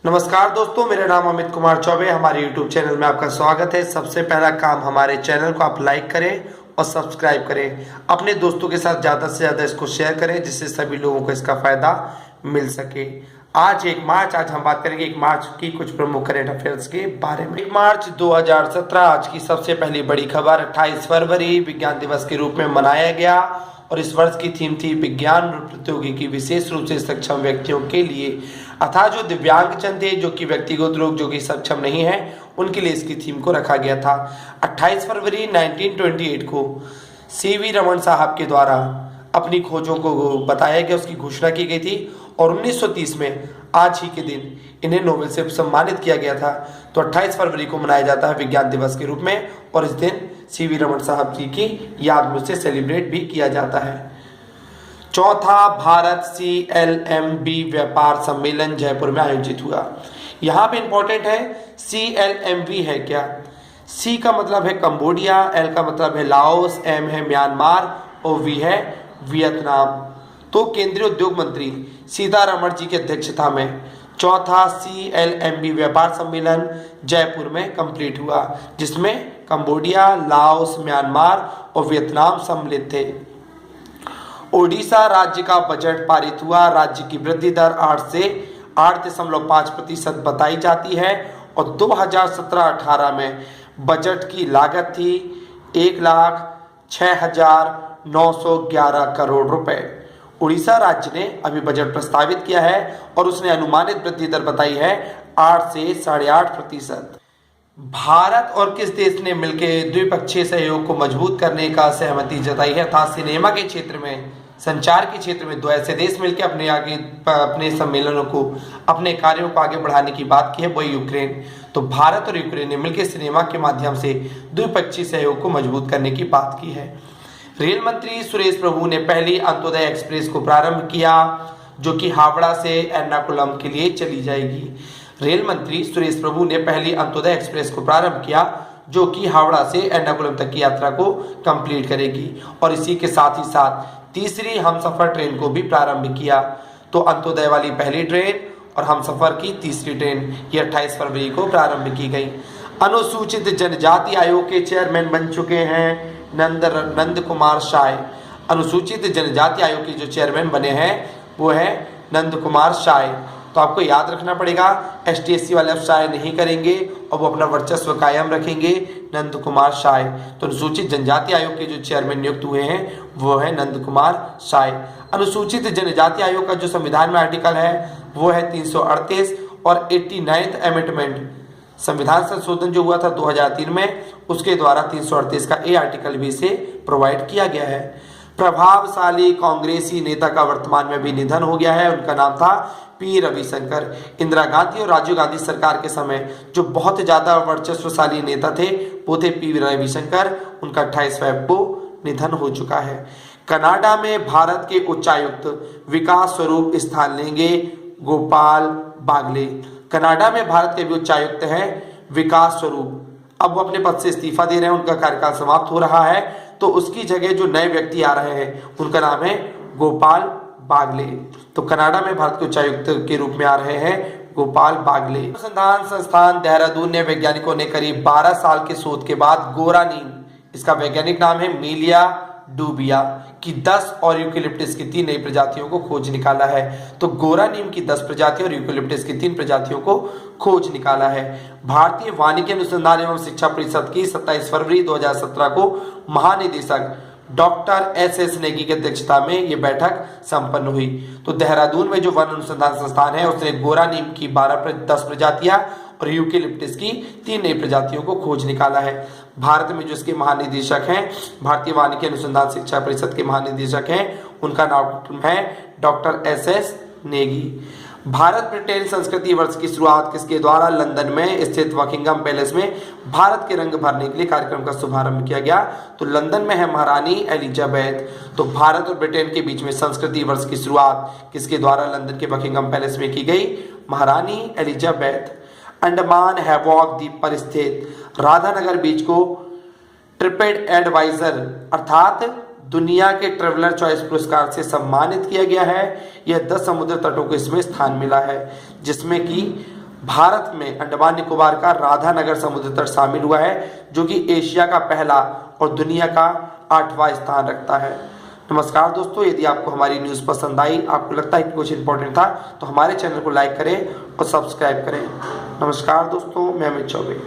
नमस्कार दोस्तों, मेरा नाम अमित कुमार चौबे। हमारे YouTube चैनल में आपका स्वागत है। सबसे पहला काम, हमारे चैनल को आप लाइक करें और सब्सक्राइब करें। अपने दोस्तों के साथ ज़्यादा से ज़्यादा इसको शेयर करें, जिससे सभी लोगों को इसका फ़ायदा मिल सके। आज हम बात करेंगे 1 मार्च की कुछ प्रमुख करंट अफेयर्स के बारे में। 1 मार्च 2017 आज की सबसे पहली बड़ी खबर। 28 फरवरी विज्ञान दिवस के रूप में मनाया गया और इस वर्ष की थीम थी विज्ञान प्रौद्योगिकी विशेष रूप से सक्षम व्यक्तियों के लिए, अर्थात जो दिव्यांगजन थे, जो कि व्यक्तिगत रूप जो कि सक्षम नहीं है, उनके लिए इसकी थीम को रखा गया था। 28 फरवरी 1928 को सीवी रमन साहब के द्वारा अपनी खोजों को बताया गया, उसकी घोषणा की गई थी और 1930 में आज ही के दिन इन्हें नोबेल से सम्मानित किया गया था। तो 28 फरवरी को मनाया जाता है विज्ञान दिवस के रूप में और इस दिन सीवी रमन साहब जी की याद में उसे सेलिब्रेट भी किया जाता है। चौथा भारत CLMV व्यापार सम्मेलन जयपुर में आयोजित हुआ। यहाँ पे इंपॉर्टेंट है, CLMV है क्या? C का मतलब है कंबोडिया, L का मतलब है लाओस, M है म्यांमार और V है वियतनाम। तो केंद्रीय उद्योग मंत्री सीतारमण जी की अध्यक्षता में चौथा CLMV व्यापार सम्मेलन जयपुर में कंप्लीट हुआ, जिसमें कंबोडिया, लाओस, म्यांमार और वियतनाम सम्मिलित थे। ओडिशा राज्य का बजट पारित हुआ। राज्य की वृद्धि दर 8 से 8.5% बताई जाती है और 2017-18 में बजट की लागत थी 1,06,911 करोड़ रुपए। उड़ीसा राज्य ने अभी बजट प्रस्तावित किया है और उसने अनुमानित वृद्धि दर बताई है 8 से 8.5%। भारत और किस देश ने मिलकर द्विपक्षीय सहयोग को मजबूत करने का सहमति जताई है? अर्थात सिनेमा के क्षेत्र में, संचार के क्षेत्र में 2 ऐसे देश मिलकर अपने सम्मेलनों को, अपने कार्यों को आगे बढ़ाने की बात की है, वही यूक्रेन। तो भारत और यूक्रेन ने मिलकर सिनेमा के माध्यम से द्विपक्षीय सहयोग को मजबूत करने की बात की है। रेल मंत्री सुरेश प्रभु ने पहली अंत्योदय एक्सप्रेस को प्रारंभ किया, जो कि हावड़ा से एर्नाकुलम के लिए चली जाएगी। रेल मंत्री सुरेश प्रभु ने पहली अंत्योदय एक्सप्रेस को प्रारंभ किया, जो कि हावड़ा से एर्नाकुलम तक की यात्रा को कंप्लीट करेगी और इसी के साथ ही साथ तीसरी हमसफर ट्रेन को भी प्रारंभ किया। तो अंत्योदय वाली पहली ट्रेन और हमसफर की तीसरी ट्रेन ये 28 फरवरी को प्रारंभ की गई। अनुसूचित जनजाति आयोग के चेयरमैन बन चुके हैं नंद कुमार शाय। अनुसूचित जनजाति आयोग के जो चेयरमैन बने हैं वो है नंद कुमार शाय। तो आपको याद रखना पड़ेगा, ST/SC वाले अब शाय नहीं करेंगे और वो अपना वर्चस्व कायम रखेंगे, नंद कुमार शाय। तो अनुसूचित जनजाति आयोग के जो चेयरमैन नियुक्त हुए हैं वो है नंद कुमार शाय। अनुसूचित जनजाति आयोग का जो संविधान में आर्टिकल है वो है 338 और 89th अमेंडमेंट, संविधान संशोधन जो हुआ था 2003 में, उसके द्वारा 338 का A आर्टिकल भी इसे प्रोवाइड किया गया है। प्रभावशाली कांग्रेसी नेता का वर्तमान में भी निधन हो गया है। उनका नाम था P रविशंकर। इंदिरा गांधी और राजीव गांधी सरकार के समय जो बहुत ज्यादा वर्चस्वशाली नेता थे वो थे P रविशंकर। उनका 28 फरवरी को निधन हो चुका है। कनाडा में भारत के उच्चायुक्त विकास स्वरूप स्थान लेंगे गोपाल बागले। कनाडा में भारत के भी उच्चायुक्त हैं विकास स्वरूप, अब वो अपने पद से इस्तीफा दे रहे हैं, उनका कार्यकाल समाप्त हो रहा है। तो उसकी जगह जो नए व्यक्ति आ रहे हैं उनका नाम है गोपाल बागले। तो कनाडा में भारत के उच्चायुक्त के रूप में आ रहे हैं गोपाल बागले। अनुसंधान संस्थान देहरादून ने वैज्ञानिकों ने करीब 12 साल के शोध के बाद गोरा नीम, इसका वैज्ञानिक नाम है मीलिया डूबिया, की 10 और यूकेलिप्टस की 3 नई प्रजातियों को खोज निकाला है। तो गोरा नीम की 10 प्रजातियों और यूकेलिप्टस की 3 प्रजातियों को खोज निकाला है। भारतीय वानिकी अनुसंधान एवं शिक्षा परिषद की 27 फरवरी 2017 को महानिदेशक डॉक्टर SS नेगी की अध्यक्षता में ये बैठक संपन्न हुई। तो देहरादून में जो वन अनुसंधान संस्थान है उसने गोरा नीम की 10 प्रजातियां और यूकेलिप्टस की 3 नई प्रजातियों को खोज निकाला है। भारत में जो इसके महानिदेशक हैं, भारतीय वानिकी अनुसंधान शिक्षा परिषद के महानिदेशक हैं, उनका नाम है doctor SS Negi. Bharat Britain संस्कृति वर्ष की शुरुआत किसके द्वारा? लंदन में स्थित बकिंगम पैलेस में भारत के रंग भरने के लिए कार्यक्रम का शुभारंभ किया गया। तो लंदन में है महारानी एलिजाबेथ। तो भारत और ब्रिटेन के बीच में संस्कृति वर्ष की शुरुआत किसके द्वारा लंदन के बकिंगम पैलेस में की गई? महारानी एलिजाबेथ। अंडमान हैवॉक द्वीप पर स्थित राधानगर बीच को ट्रिपेड एडवाइजर अर्थात दुनिया के ट्रेवलर चॉइस पुरस्कार से सम्मानित किया गया है। यह 10 समुद्र तटों को इसमें स्थान मिला है, जिसमें कि भारत में अंडमान निकोबार का राधानगर समुद्र तट शामिल हुआ है, जो कि एशिया का पहला और दुनिया का 8वां स्थान रखता है। नमस्कार दोस्तों, यदि आपको हमारी न्यूज़ पसंद आई, आपको लगता है कि कुछ इंपॉर्टेंट था, तो हमारे चैनल को लाइक करें और सब्सक्राइब करें। नमस्कार दोस्तों, मैं अमित चौबे।